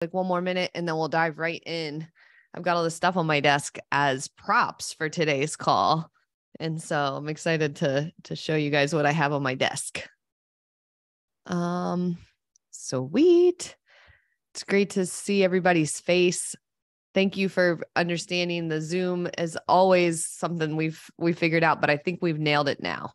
like one more minute and then we'll dive right in. I've got all this stuff on my desk as props for today's call. And so I'm excited to show you guys what I have on my desk. Sweet. It's great to see everybody's face. Thank you for understanding the Zoom is always something we figured out, but I think we've nailed it now.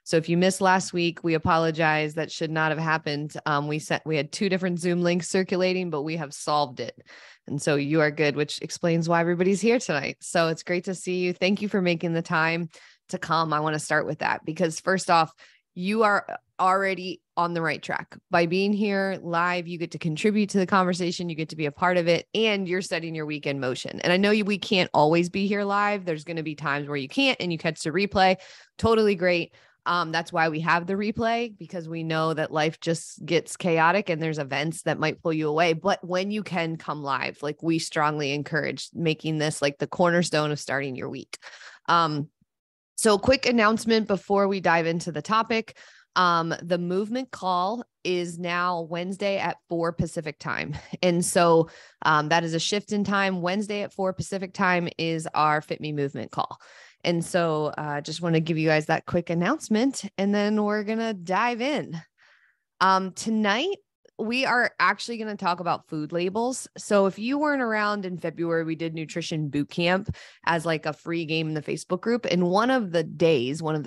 So if you missed last week, we apologize. That should not have happened. We had 2 different Zoom links circulating, but we have solved it. And so you are good, which explains why everybody's here tonight. So it's great to see you. Thank you for making the time to come. I want to start with that because first off, you are already on the right track. By being here live, you get to contribute to the conversation, you get to be a part of it, and you're setting your week in motion. And I know we can't always be here live. There's going to be times where you can't and you catch the replay. Totally great. That's why we have the replay, because we know that life just gets chaotic and there's events that might pull you away. But when you can come live, like we strongly encourage making this like the cornerstone of starting your week. So quick announcement before we dive into the topic. The movement call is now Wednesday at 4 Pacific time. And so that is a shift in time. Wednesday at 4 Pacific time is our Fitme movement call. And so just want to give you guys that quick announcement, and then we're going to dive in. Tonight, we are actually going to talk about food labels. So if you weren't around in February, we did nutrition boot camp as like a free game in the Facebook group. And one of the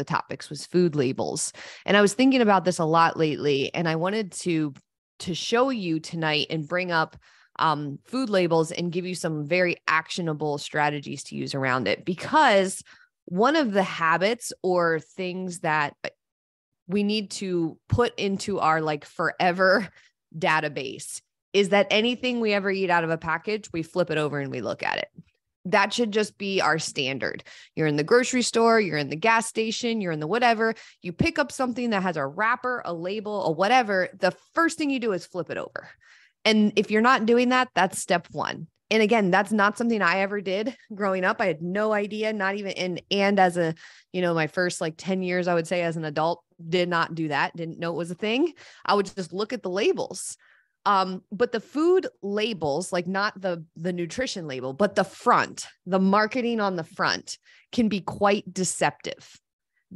topics was food labels. And I was thinking about this a lot lately, and I wanted to show you tonight and bring up food labels and give you some very actionable strategies to use around it, because one of the habits or things that we need to put into our like forever database is that anything we ever eat out of a package, we flip it over and we look at it. That should just be our standard. You're in the grocery store, you're in the gas station, you're in the whatever, you pick up something that has a wrapper, a label, or whatever, the first thing you do is flip it over. And if you're not doing that, that's step 1. And again, that's not something I ever did growing up. I had no idea, not even, and as a, my first like 10 years, I would say as an adult, did not do that. Didn't know it was a thing. I would just look at the labels. But the food labels, like not the nutrition label, but the front, the marketing on the front can be quite deceptive.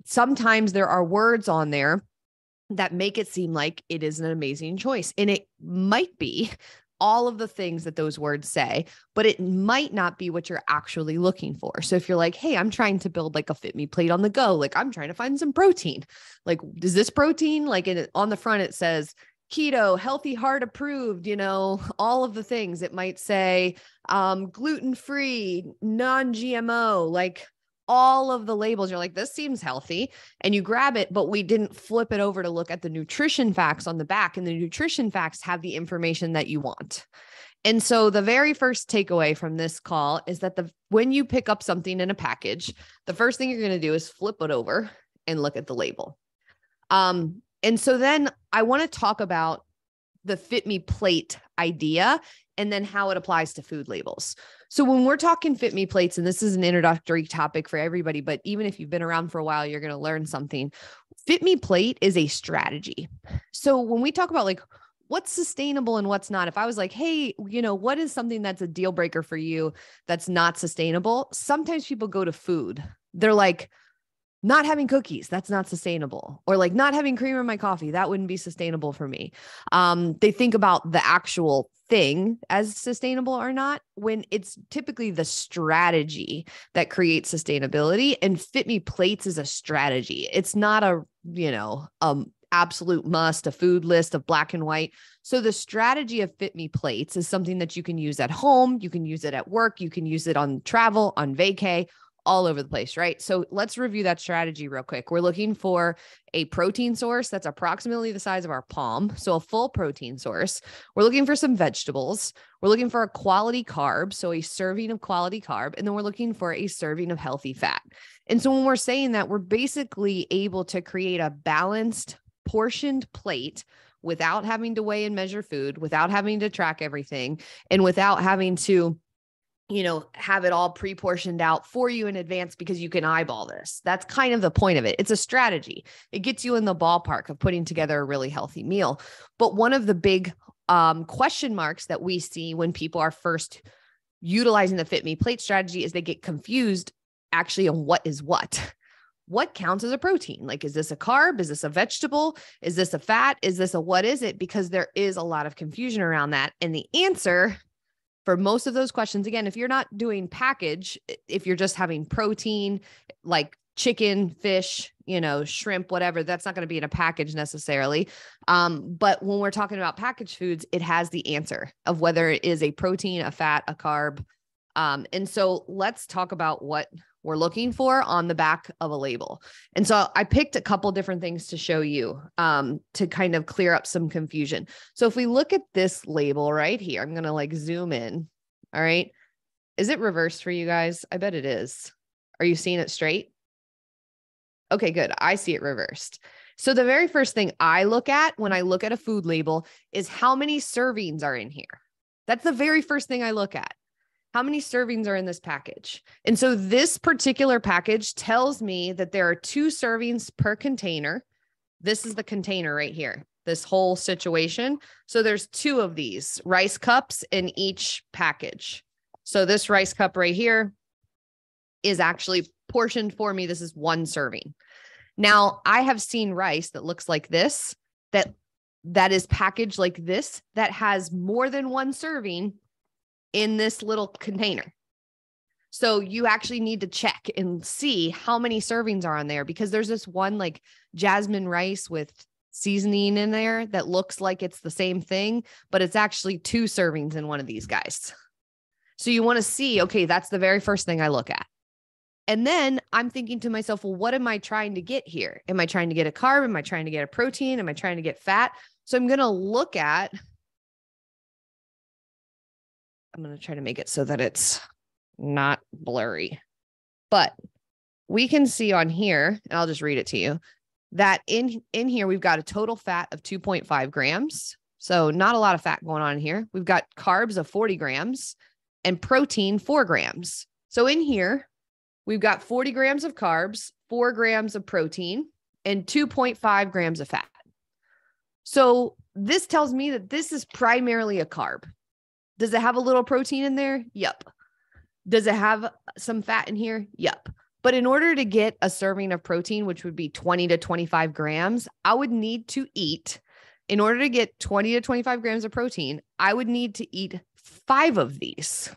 Sometimes there are words on there that make it seem like it is an amazing choice. And it might be all of the things that those words say, but it might not be what you're actually looking for. So if you're like, hey, I'm trying to build like a Fitme plate on the go, like I'm trying to find some protein, like, is this protein? Like on the front, it says keto, healthy heart approved, all of the things. It might say gluten-free, non-GMO, like all of the labels. You're like, this seems healthy. And you grab it, but we didn't flip it over to look at the nutrition facts on the back. And the nutrition facts have the information that you want. And so the very first takeaway from this call is that when you pick up something in a package, the first thing you're going to do is flip it over and look at the label. And so then I want to talk about the Fitme plate idea and then how it applies to food labels. So when we're talking Fitme plates, and this is an introductory topic for everybody, but even if you've been around for a while, you're going to learn something. Fitme plate is a strategy. So when we talk about like what's sustainable and what's not, if I was like, hey, what is something that's a deal breaker for you that's not sustainable? Sometimes people go to food. They're like, not having cookies, that's not sustainable. Or like not having creamer in my coffee, that wouldn't be sustainable for me. They think about the actual thing as sustainable or not, when it's typically the strategy that creates sustainability. And Fitme plates is a strategy. It's not a, absolute must, a food list of black and white. So the strategy of Fitme plates is something that you can use at home. You can use it at work. You can use it on travel, on vacay, all over the place, right? So let's review that strategy real quick. We're looking for a protein source that's approximately the size of our palm, so a full protein source. We're looking for some vegetables. We're looking for a quality carb, so a serving of quality carb, and then we're looking for a serving of healthy fat. And so when we're saying that, we're basically able to create a balanced, portioned plate without having to weigh and measure food, without having to track everything, and without having to have it all pre-portioned out for you in advance because you can eyeball this. That's kind of the point of it. It's a strategy. It gets you in the ballpark of putting together a really healthy meal. But one of the big question marks that we see when people are first utilizing the Fitme plate strategy is they get confused actually on what is what. What counts as a protein? Like, is this a carb? Is this a vegetable? Is this a fat? Is this a, what is it? Because there is a lot of confusion around that. And the answer for most of those questions, again, if you're not doing package, if you're just having protein, like chicken, fish, shrimp, whatever, that's not going to be in a package necessarily. But when we're talking about packaged foods, it has the answer of whether it is a protein, a fat, a carb. And so let's talk about what we're looking for on the back of a label. And so I picked a couple different things to show you, to kind of clear up some confusion. So if we look at this label right here, I'm going to like zoom in. All right. Is it reversed for you guys? I bet it is. Are you seeing it straight? Okay, good. I see it reversed. So the very first thing I look at when I look at a food label is how many servings are in here. That's the very first thing I look at. How many servings are in this package? And so this particular package tells me that there are 2 servings per container. This is the container right here, this whole situation. So there's 2 of these rice cups in each package. So this rice cup right here is actually portioned for me. This is 1 serving. Now I have seen rice that looks like this, that is packaged like this, that has more than 1 serving in this little container. So you actually need to check and see how many servings are on there, because there's this one like jasmine rice with seasoning in there that looks like it's the same thing, but it's actually 2 servings in one of these guys. So you want to see, okay, that's the very first thing I look at. And then I'm thinking to myself, well, what am I trying to get here? Am I trying to get a carb? Am I trying to get a protein? Am I trying to get fat? So I'm going to look at, I'm going to try to make it so that it's not blurry, but we can see on here, and I'll just read it to you, that in here, we've got a total fat of 2.5 grams. So not a lot of fat going on here. We've got carbs of 40 grams and protein 4 grams. So in here, we've got 40 grams of carbs, 4 grams of protein, and 2.5 grams of fat. So this tells me that this is primarily a carb. Does it have a little protein in there? Yep. Does it have some fat in here? Yep. But in order to get a serving of protein, which would be 20 to 25 grams, I would need to eat, in order to get 20 to 25 grams of protein, I would need to eat 5 of these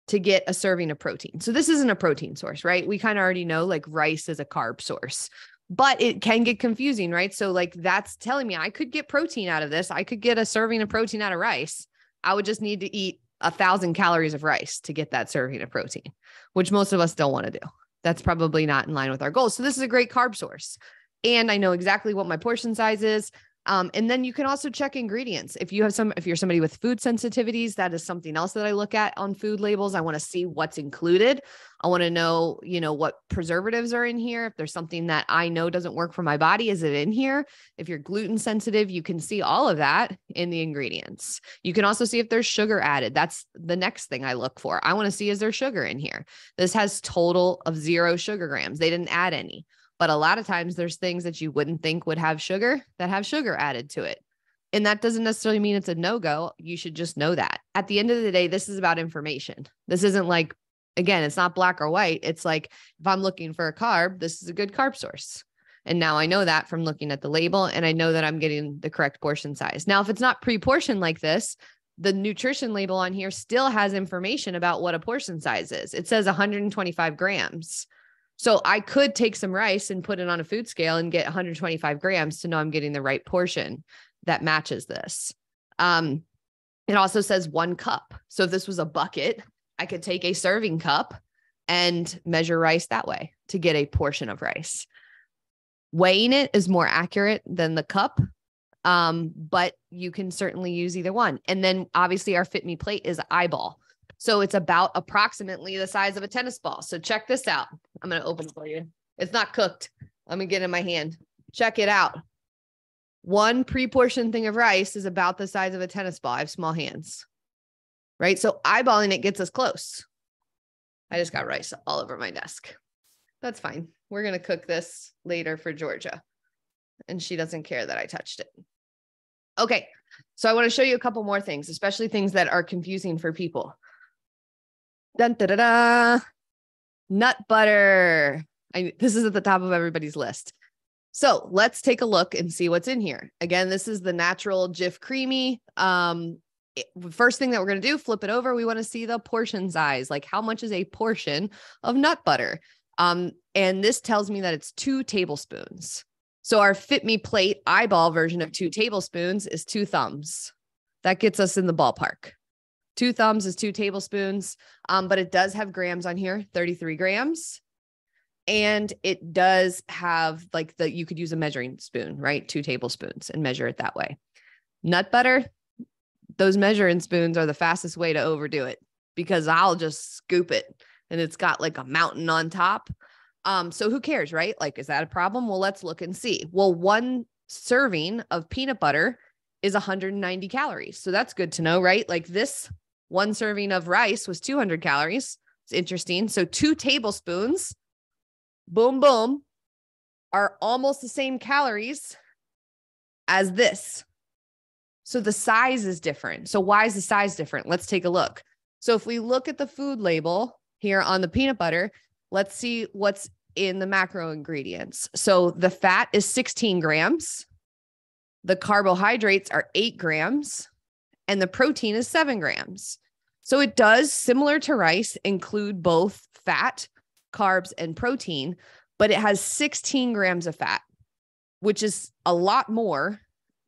to get a serving of protein. So this isn't a protein source, right? We kind of already know like rice is a carb source, but it can get confusing, right? So like that's telling me I could get protein out of this. I could get a serving of protein out of rice. I would just need to eat 1,000 calories of rice to get that serving of protein, which most of us don't want to do. That's probably not in line with our goals. So this is a great carb source. And I know exactly what my portion size is. And then you can also check ingredients. If you're somebody with food sensitivities, that is something else that I look at on food labels. I want to see what's included. I want to know, what preservatives are in here. If there's something that I know doesn't work for my body, is it in here? If you're gluten sensitive, you can see all of that in the ingredients. You can also see if there's sugar added. That's the next thing I look for. I want to see, is there sugar in here? This has total of 0 sugar grams. They didn't add any. But a lot of times there's things that you wouldn't think would have sugar that have sugar added to it. And that doesn't necessarily mean it's a no-go. You should just know that. At the end of the day, this is about information. This isn't like, again, it's not black or white. It's like, if I'm looking for a carb, this is a good carb source. And now I know that from looking at the label, and I know that I'm getting the correct portion size. Now, if it's not pre-portioned like this, the nutrition label on here still has information about what a portion size is. It says 125 grams. So I could take some rice and put it on a food scale and get 125 grams to know I'm getting the right portion that matches this. It also says 1 cup. So if this was a bucket, I could take a serving cup and measure rice that way to get a portion of rice. Weighing it is more accurate than the cup, but you can certainly use either one. And then obviously our Fitme plate is eyeball. So it's about approximately the size of a tennis ball. So check this out. I'm going to open it for you. It's not cooked. Let me get it in my hand. Check it out. 1 pre-portioned thing of rice is about the size of a tennis ball. I have small hands, right? So eyeballing it gets us close. I just got rice all over my desk. That's fine. We're going to cook this later for Georgia. And she doesn't care that I touched it. Okay. So I want to show you a couple more things, especially things that are confusing for people. Dun, da, da, da. Nut butter. This is at the top of everybody's list. So let's take a look and see what's in here. Again, this is the natural Jif Creamy. First thing that we're going to do, flip it over. We want to see the portion size, like how much is a portion of nut butter. And this tells me that it's 2 tablespoons. So our Fitme plate eyeball version of 2 tablespoons is 2 thumbs. That gets us in the ballpark. 2 thumbs is 2 tablespoons. But it does have grams on here, 33 grams. And it does have like you could use a measuring spoon, right? 2 tablespoons and measure it that way. Nut butter, those measuring spoons are the fastest way to overdo it because I'll just scoop it and it's got like a mountain on top. So who cares, right? Like, is that a problem? Well, let's look and see. Well, 1 serving of peanut butter is 190 calories. So that's good to know, right? Like this 1 serving of rice was 200 calories. It's interesting. So 2 tablespoons, boom, boom, are almost the same calories as this. So the size is different. So why is the size different? Let's take a look. So if we look at the food label here on the peanut butter, let's see what's in the macro ingredients. So the fat is 16 grams. The carbohydrates are 8 grams and the protein is 7 grams. So it does, similar to rice, include both fat, carbs, and protein, but it has 16 grams of fat, which is a lot more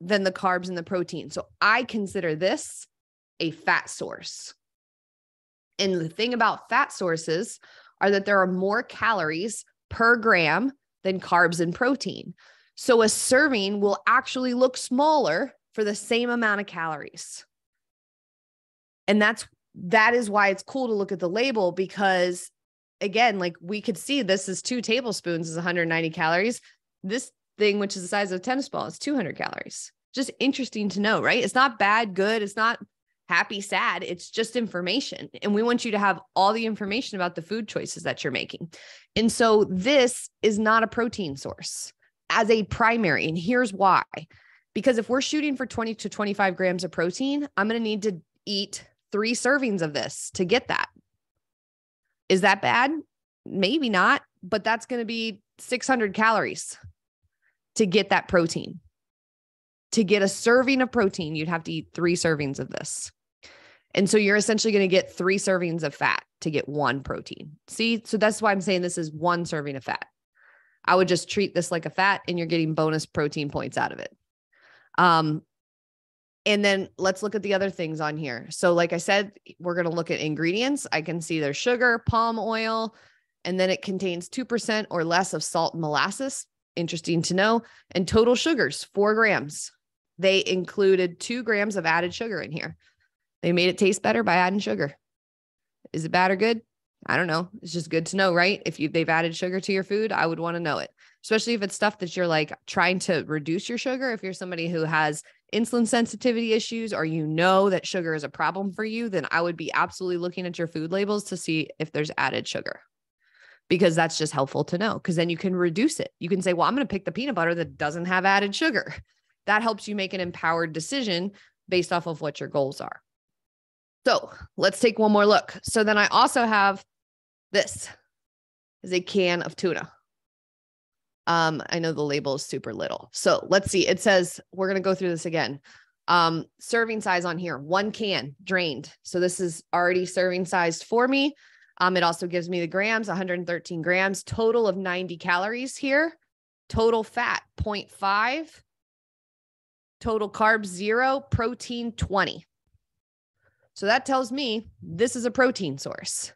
than the carbs and the protein. So I consider this a fat source. And the thing about fat sources are that there are more calories per gram than carbs and protein. So a serving will actually look smaller for the same amount of calories. And that is why it's cool to look at the label, because again, like we could see this is 2 tablespoons is 190 calories. This thing, which is the size of a tennis ball, is 200 calories. Just interesting to know, right? It's not bad, good. It's not happy, sad. It's just information. And we want you to have all the information about the food choices that you're making. And so this is not a protein source as a primary. And here's why. Because if we're shooting for 20 to 25 grams of protein, I'm going to need to eat 3 servings of this to get that. Is that bad? Maybe not, but that's going to be 600 calories to get that protein. To get a serving of protein, you'd have to eat 3 servings of this. And so you're essentially going to get 3 servings of fat to get 1 protein. See, so that's why I'm saying this is 1 serving of fat. I would just treat this like a fat and you're getting bonus protein points out of it. And then let's look at the other things on here. So like I said, we're going to look at ingredients. I can see there's sugar, palm oil, and then it contains 2% or less of salt and molasses. Interesting to know. And total sugars, 4 grams. They included 2 grams of added sugar in here. They made it taste better by adding sugar. Is it bad or good? I don't know. It's just good to know, right? If they've added sugar to your food, I would want to know it, especially if it's stuff that you're like trying to reduce your sugar. If you're somebody who has insulin sensitivity issues, or you know that sugar is a problem for you, then I would be absolutely looking at your food labels to see if there's added sugar, because that's just helpful to know, because then you can reduce it. You can say, well, I'm going to pick the peanut butter that doesn't have added sugar. That helps you make an empowered decision based off of what your goals are. So let's take one more look. So then I also have this is a can of tuna. I know the label is super little. So let's see. It says, we're going to go through this again. Serving size on here, 1 can drained. So this is already serving sized for me. It also gives me the grams, 113 grams, total of 90 calories here, total fat 0.5, total carbs 0, protein 20. So that tells me this is a protein source.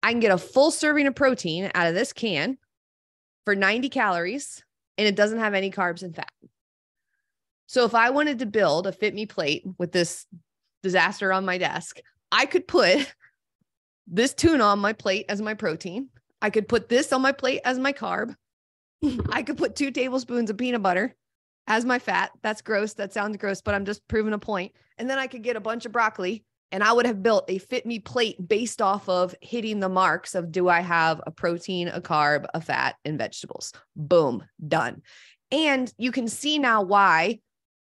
I can get a full serving of protein out of this can for 90 calories, and it doesn't have any carbs and fat. So if I wanted to build a Fitme plate with this disaster on my desk, I could put this tuna on my plate as my protein. I could put this on my plate as my carb. I could put 2 tablespoons of peanut butter as my fat. That's gross. That sounds gross, but I'm just proving a point. And then I could get a bunch of broccoli, and I would have built a Fitme plate based off of hitting the marks of, do I have a protein, a carb, a fat, and vegetables? Boom, done. And you can see now why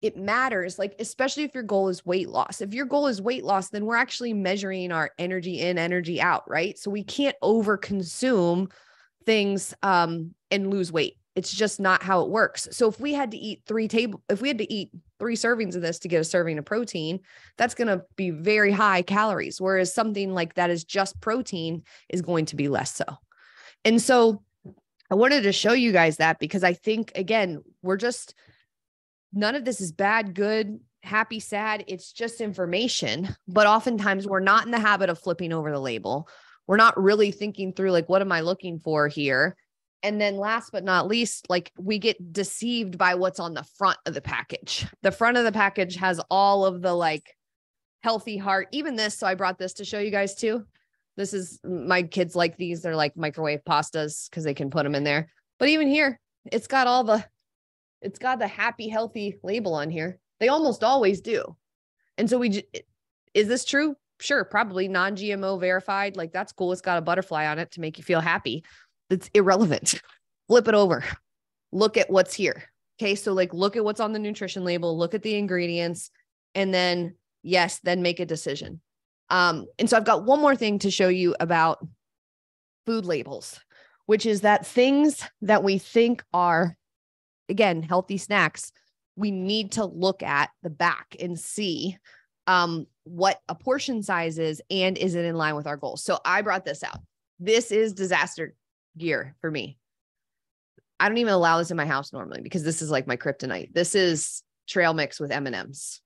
it matters, like, especially if your goal is weight loss. If your goal is weight loss, then we're actually measuring our energy in, energy out, right? So we can't over consume things and lose weight. It's just not how it works. So if we had to eat if we had to eat 3 servings of this to get a serving of protein, that's going to be very high calories. Whereas something like that is just protein is going to be less so. And so I wanted to show you guys that because I think, again, none of this is bad, good, happy, sad. It's just information. But oftentimes we're not in the habit of flipping over the label. We're not really thinking through, like, what am I looking for here? And then last but not least, like, we get deceived by what's on the front of the package. The front of the package has all of the like healthy heart, even this. So I brought this to show you guys too. This is, my kids like these. They're like microwave pastas because they can put them in there. But even here, it's got the happy, healthy label on here. They almost always do. And so is this true? Sure. Probably non-GMO verified. Like, that's cool. It's got a butterfly on it to make you feel happy. It's irrelevant. Flip it over. Look at what's here. Okay. So like, look at what's on the nutrition label, look at the ingredients, and then then make a decision. And so I've got one more thing to show you about food labels, which is that things that we think are, again, healthy snacks, we need to look at the back and see what a portion size is and is it in line with our goals. So I brought this out. This is disaster gear for me. I don't even allow this in my house normally because this is like my kryptonite. This is trail mix with M&Ms,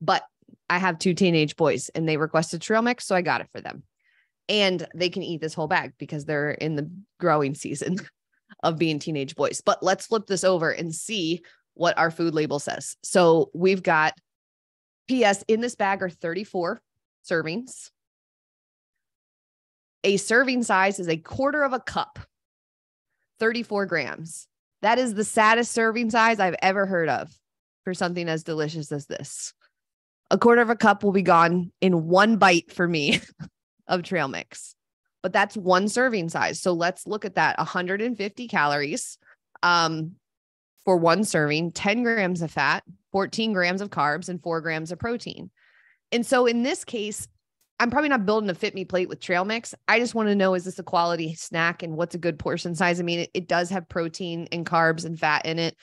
but I have 2 teenage boys and they requested trail mix. So I got it for them and they can eat this whole bag because they're in the growing season of being teenage boys. But let's flip this over and see what our food label says. So we've got PS in this bag are 34 servings. A serving size is 1/4 cup, 34 grams. That is the saddest serving size I've ever heard of for something as delicious as this. 1/4 cup will be gone in one bite for me of trail mix, but that's one serving size. So let's look at that. 150 calories for one serving, 10 grams of fat, 14 grams of carbs, and 4 grams of protein. And so in this case, I'm probably not building a Fitme plate with trail mix. I just want to know, is this a quality snack and what's a good portion size? I mean, it does have protein and carbs and fat in it.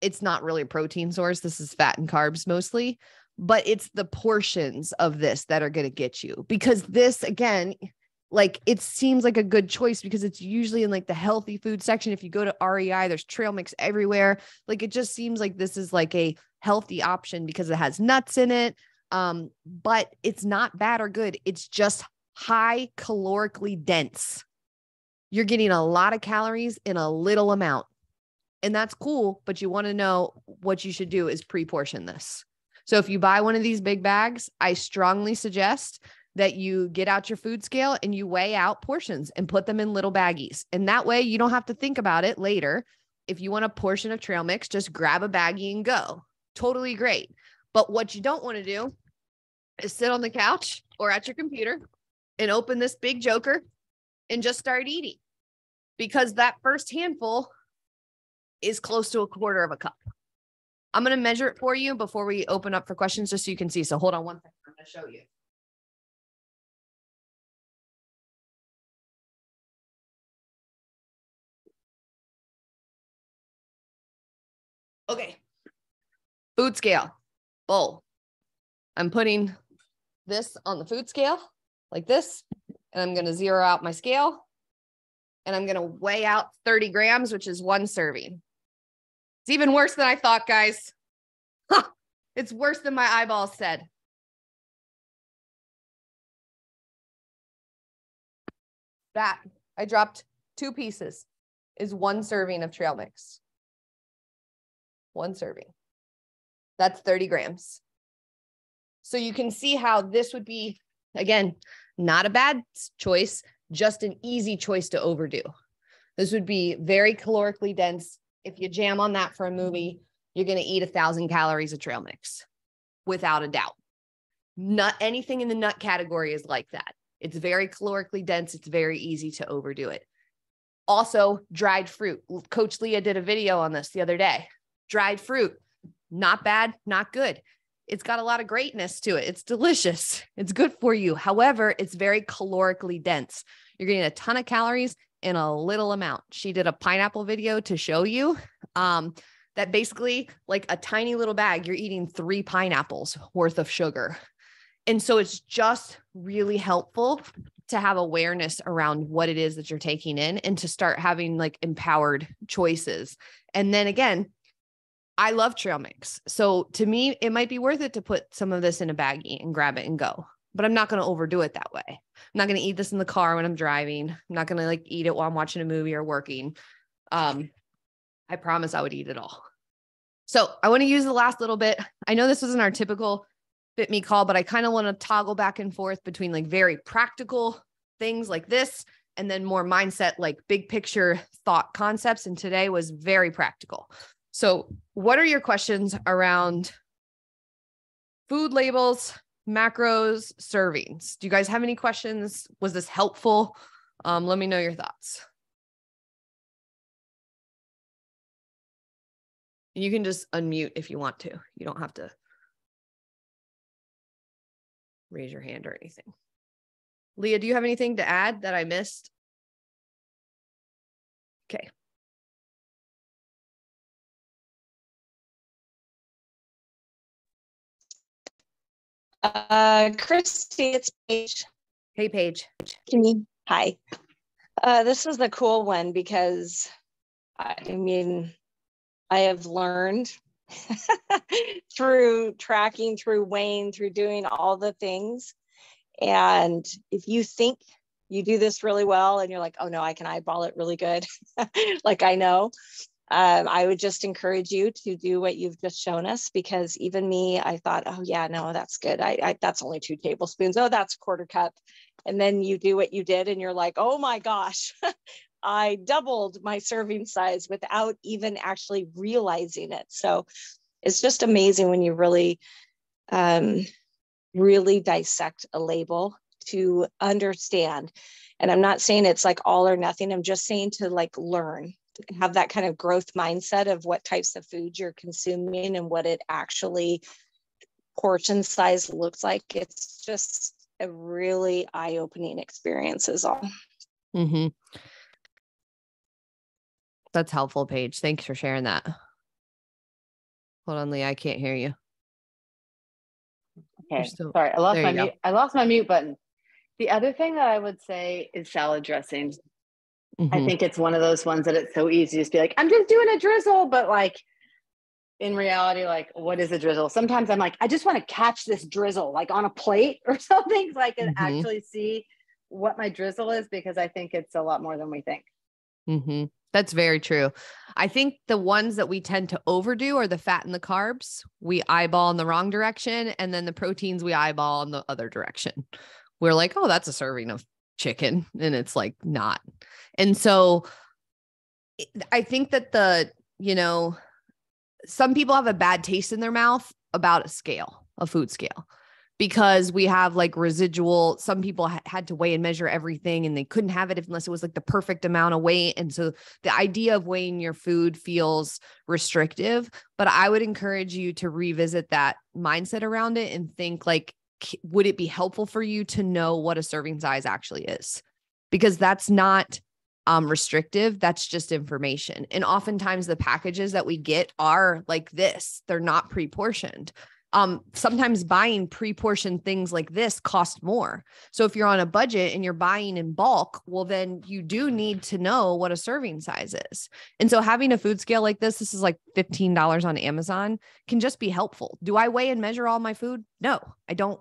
It's not really a protein source. This is fat and carbs mostly, but it's the portions of this that are going to get you, because this, again, like, it seems like a good choice because it's usually in like the healthy food section. If you go to REI, there's trail mix everywhere. Like, it just seems like this is like a healthy option because it has nuts in it. But it's not bad or good. It's just high calorically dense. You're getting a lot of calories in a little amount, and that's cool. But you want to know what you should do is pre-portion this. So if you buy one of these big bags, I strongly suggest that you get out your food scale and you weigh out portions and put them in little baggies. And that way you don't have to think about it later. If you want a portion of trail mix, just grab a baggie and go. Totally great. But what you don't want to do is sit on the couch or at your computer and open this big joker and just start eating, because that first handful is close to 1/4 cup. I'm going to measure it for you before we open up for questions, just so you can see. So hold on one second. I'm going to show you. Okay. Food scale, bowl. I'm putting this on the food scale like this, and I'm going to zero out my scale, and I'm going to weigh out 30 grams, which is one serving. It's even worse than I thought, guys. It's worse than my eyeballs said. That I dropped 2 pieces is one serving of trail mix. One serving. That's 30 grams. So you can see how this would be, again, not a bad choice, just an easy choice to overdo. This would be very calorically dense. If you jam on that for a movie, you're going to eat 1,000 calories of trail mix, without a doubt. Not anything in the nut category is like that. It's very calorically dense. It's very easy to overdo it. Also, dried fruit. Coach Leah did a video on this the other day. Dried fruit, not bad, not good. It's got a lot of greatness to it. It's delicious. It's good for you. However, it's very calorically dense. You're getting a ton of calories in a little amount. She did a pineapple video to show you that basically like a tiny little bag, you're eating 3 pineapples worth of sugar. And so it's just really helpful to have awareness around what it is that you're taking in and to start having like empowered choices. And then again, I love trail mix. So to me, it might be worth it to put some of this in a baggie and grab it and go, but I'm not going to overdo it that way. I'm not going to eat this in the car when I'm driving. I'm not going to like eat it while I'm watching a movie or working. I promise I would eat it all. So I want to use the last little bit. I know this wasn't our typical Fitme call, but I kind of want to toggle back and forth between like very practical things like this and then more mindset, like big picture thought concepts. And today was very practical. So what are your questions around food labels, macros, servings? Do you guys have any questions? Was this helpful? Let me know your thoughts. You can just unmute if you want to. You don't have to raise your hand or anything. Leah, do you have anything to add that I missed? Okay. Christy, it's Paige. Hey, Paige. Hi. This is the cool one because I mean, I have learned through tracking, through weighing, through doing all the things. And if you think you do this really well and you're like, oh no, I can eyeball it really good. Like I know, I would just encourage you to do what you've just shown us, because even me, I thought, oh yeah, no, that's good. That's only 2 tablespoons. Oh, that's a 1/4 cup. And then you do what you did and you're like, oh my gosh, I doubled my serving size without even actually realizing it. So it's just amazing when you really, really dissect a label to understand. And I'm not saying it's like all or nothing. I'm just saying to like learn, have that kind of growth mindset of what types of food you're consuming and what it actually portion size looks like. It's just a really eye-opening experience is all. Mm-hmm. That's helpful, Paige. Thanks for sharing that. Hold on, Leah. I can't hear you. Okay. Sorry. I lost my mute button. The other thing that I would say is salad dressing. Mm-hmm. I think it's one of those ones that it's so easy to just be like, I'm just doing a drizzle, but like in reality, like what is a drizzle? Sometimes I'm like, I just want to catch this drizzle like on a plate or something so I can actually see what my drizzle is, because I think it's a lot more than we think. Mm-hmm. That's very true. I think the ones that we tend to overdo are the fat and the carbs. We eyeball in the wrong direction. And then the proteins we eyeball in the other direction. We're like, oh, that's a serving of chicken. And it's like not. And so I think that some people have a bad taste in their mouth about a food scale. Because we have like residual, some people had to weigh and measure everything and they couldn't have it unless it was like the perfect amount of weight. And so the idea of weighing your food feels restrictive, but I would encourage you to revisit that mindset around it and think like, would it be helpful for you to know what a serving size actually is? Because that's not restrictive. That's just information. And oftentimes the packages that we get are like this, they're not pre-portioned. Sometimes buying pre-portioned things like this cost more. So if you're on a budget and you're buying in bulk, well, then you do need to know what a serving size is. And so having a food scale like this is like $15 on Amazon, can just be helpful. Do I weigh and measure all my food? No, I don't.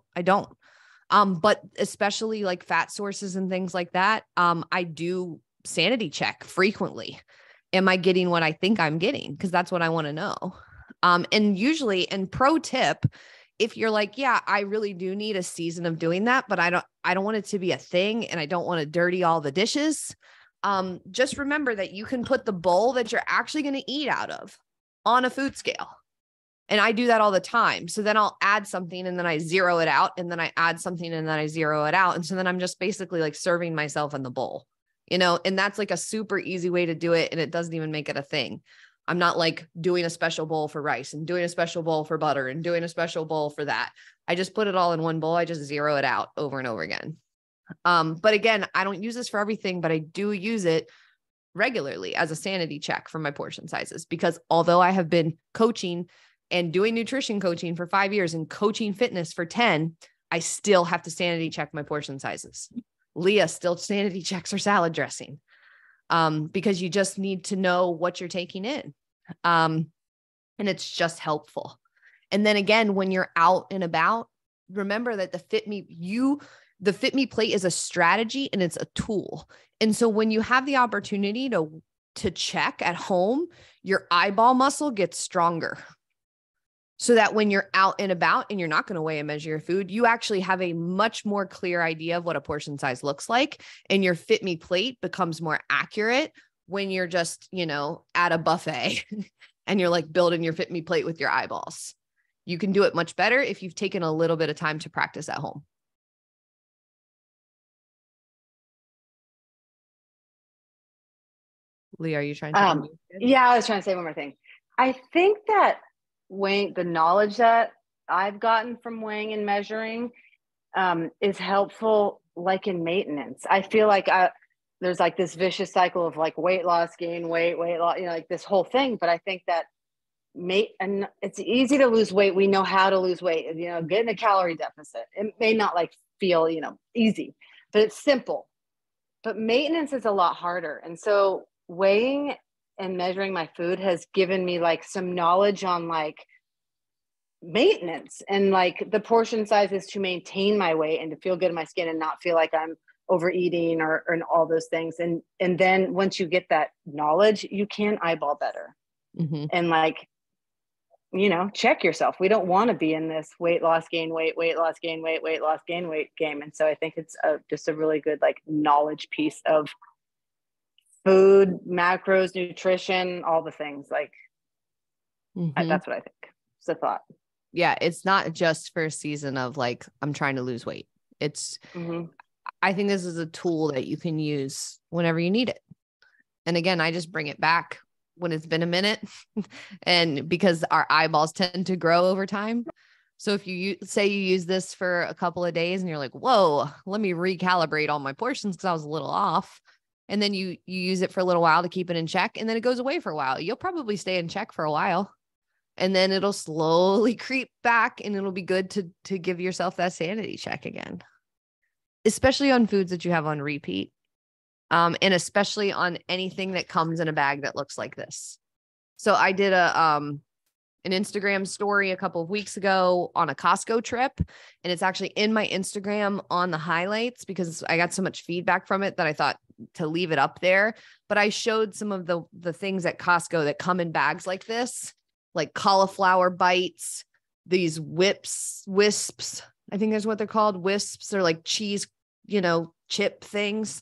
But especially like fat sources and things like that, I do sanity check frequently. Am I getting what I think I'm getting? Because that's what I want to know. And usually, and pro tip, if you're like, yeah, I really do need a season of doing that, but I don't want it to be a thing and I don't want to dirty all the dishes. Just remember that you can put the bowl that you're actually going to eat out of on a food scale. And I do that all the time. So then I'll add something and then I zero it out and then I add something and then I zero it out. And so then I'm just basically like serving myself in the bowl, and that's like a super easy way to do it. And it doesn't even make it a thing. I'm not like doing a special bowl for rice and doing a special bowl for butter and doing a special bowl for that. I just put it all in one bowl. I just zero it out over and over again. But again, I don't use this for everything, but I do use it regularly as a sanity check for my portion sizes, because although I have been coaching and doing nutrition coaching for 5 years and coaching fitness for 10, I still have to sanity check my portion sizes. Leah still sanity checks her salad dressing, because you just need to know what you're taking in. And it's just helpful. And then again, when you're out and about, remember that the Fitme plate is a strategy and it's a tool. And so when you have the opportunity to check at home, your eyeball muscle gets stronger. So that when you're out and about and you're not going to weigh and measure your food, you actually have a much more clear idea of what a portion size looks like. And your Fitme plate becomes more accurate when you're just, at a buffet and you're like building your Fitme plate with your eyeballs. You can do it much better if you've taken a little bit of time to practice at home. Lee, are you trying to? Yeah, I was trying to say one more thing. I think that weighing, the knowledge that I've gotten from weighing and measuring is helpful, like in maintenance. I feel like there's like this vicious cycle of like weight loss, gain weight loss, like this whole thing. But I think that and it's easy to lose weight. We know how to lose weight, get in a calorie deficit. It may not like feel, easy, but it's simple. But maintenance is a lot harder. And so weighing and measuring my food has given me like some knowledge on like maintenance and like the portion sizes to maintain my weight and to feel good in my skin and not feel like I'm overeating or all those things. And then once you get that knowledge, you can eyeball better. Mm-hmm. And like, check yourself. We don't want to be in this weight loss, gain weight, weight loss, gain weight, weight loss, gain weight game. And so I think it's just a really good like knowledge piece of food, macros, nutrition, all the things. Like that's what I think. It's a thought. Yeah, it's not just for a season of like, I'm trying to lose weight. It's, I think this is a tool that you can use whenever you need it. And again, I just bring it back when it's been a minute and because our eyeballs tend to grow over time. So if you say you use this for a couple of days and you're like, whoa, let me recalibrate all my portions because I was a little off. And then you use it for a little while to keep it in check. And then it goes away for a while. You'll probably stay in check for a while. And then it'll slowly creep back and it'll be good to give yourself that sanity check again, especially on foods that you have on repeat. And especially on anything that comes in a bag that looks like this. So I did an Instagram story a couple of weeks ago on a Costco trip, and it's actually in my Instagram on the highlights because I got so much feedback from it that I thought to leave it up there. But I showed some of the things at Costco that come in bags like this, like cauliflower bites, these wisps. I think that's what they're called. Wisps are like cheese, chip things.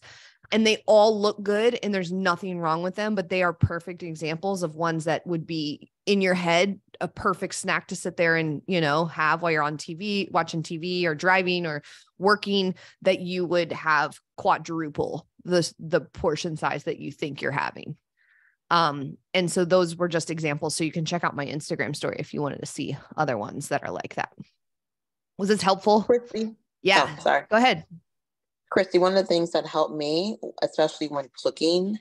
And they all look good and there's nothing wrong with them, but they are perfect examples of ones that would be in your head, a perfect snack to sit there and, have while you're on TV, watching TV or driving or working, that you would have quadruple the portion size that you think you're having. And so those were just examples. So you can check out my Instagram story if you wanted to see other ones that are like that. Was this helpful? Christy? Yeah. Oh, sorry. Go ahead. Christy, one of the things that helped me, especially when cooking,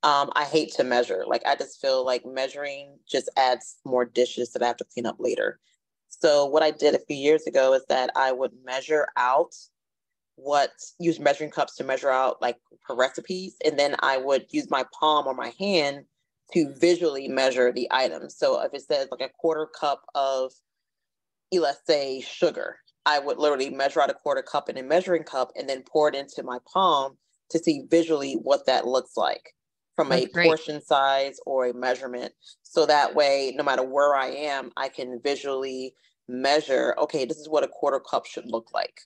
I hate to measure. Like, I just feel like measuring just adds more dishes that I have to clean up later. So what I did a few years ago is that I would measure out use measuring cups to measure out like for recipes. And then I would use my palm or my hand to visually measure the items. So if it says like a quarter cup of, let's say, sugar, I would literally measure out a quarter cup in a measuring cup and then pour it into my palm to see visually what that looks like from That's a great. Portion size or a measurement. So that way, no matter where I am, I can visually measure, okay, this is what a quarter cup should look like.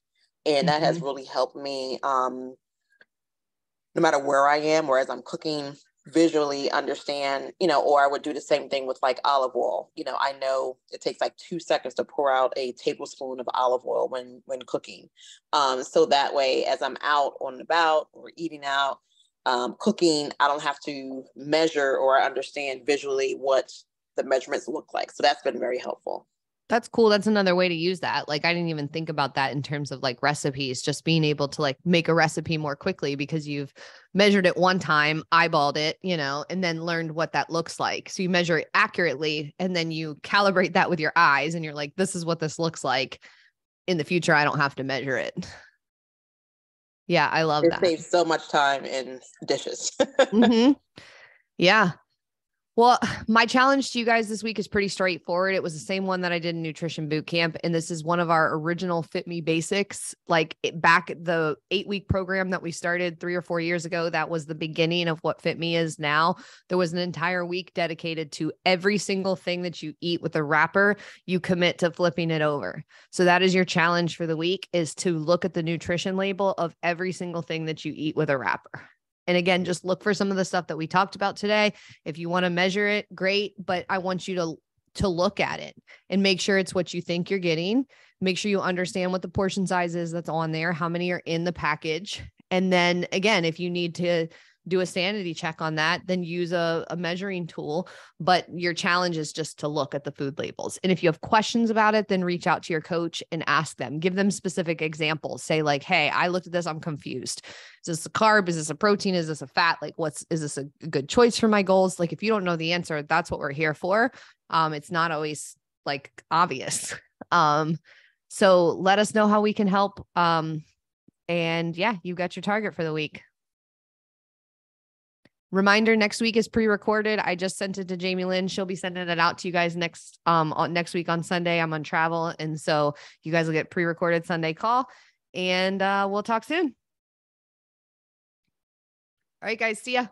And that has really helped me, no matter where I am or as I'm cooking, visually understand, or I would do the same thing with like olive oil. I know it takes like 2 seconds to pour out a tablespoon of olive oil when cooking. So that way, as I'm out on and about or eating out, cooking, I don't have to measure or understand visually what the measurements look like. So that's been very helpful. That's cool. That's another way to use that. Like, I didn't even think about that in terms of like recipes, just being able to like make a recipe more quickly because you've measured it one time, eyeballed it, and then learned what that looks like. So you measure it accurately and then you calibrate that with your eyes and you're like, this is what this looks like. In the future, I don't have to measure it. Yeah, I love that. It saves so much time in dishes. Mm-hmm. Yeah. Well, my challenge to you guys this week is pretty straightforward. It was the same one that I did in Nutrition Boot Camp. And this is one of our original Fitme basics. Like back the 8-week program that we started 3 or 4 years ago, that was the beginning of what Fitme is now. There was an entire week dedicated to every single thing that you eat with a wrapper, you commit to flipping it over. So that is your challenge for the week, is to look at the nutrition label of every single thing that you eat with a wrapper. And again, just look for some of the stuff that we talked about today. If you want to measure it, great. But I want you to look at it and make sure it's what you think you're getting. Make sure you understand what the portion size is that's on there, how many are in the package. And then again, if you need to do a sanity check on that, then use a measuring tool. But your challenge is just to look at the food labels. And if you have questions about it, then reach out to your coach and ask them. Give them specific examples. Say like, hey, I looked at this, I'm confused. Is this a carb? Is this a protein? Is this a fat? Like, is this a good choice for my goals? Like, if you don't know the answer, that's what we're here for. It's not always like obvious. So let us know how we can help. And yeah, you got your target for the week. Reminder, next week is pre-recorded. I just sent it to Jamie Lynn. She'll be sending it out to you guys next week on Sunday. I'm on travel. And so you guys will get pre-recorded Sunday call, and we'll talk soon. All right, guys. See ya.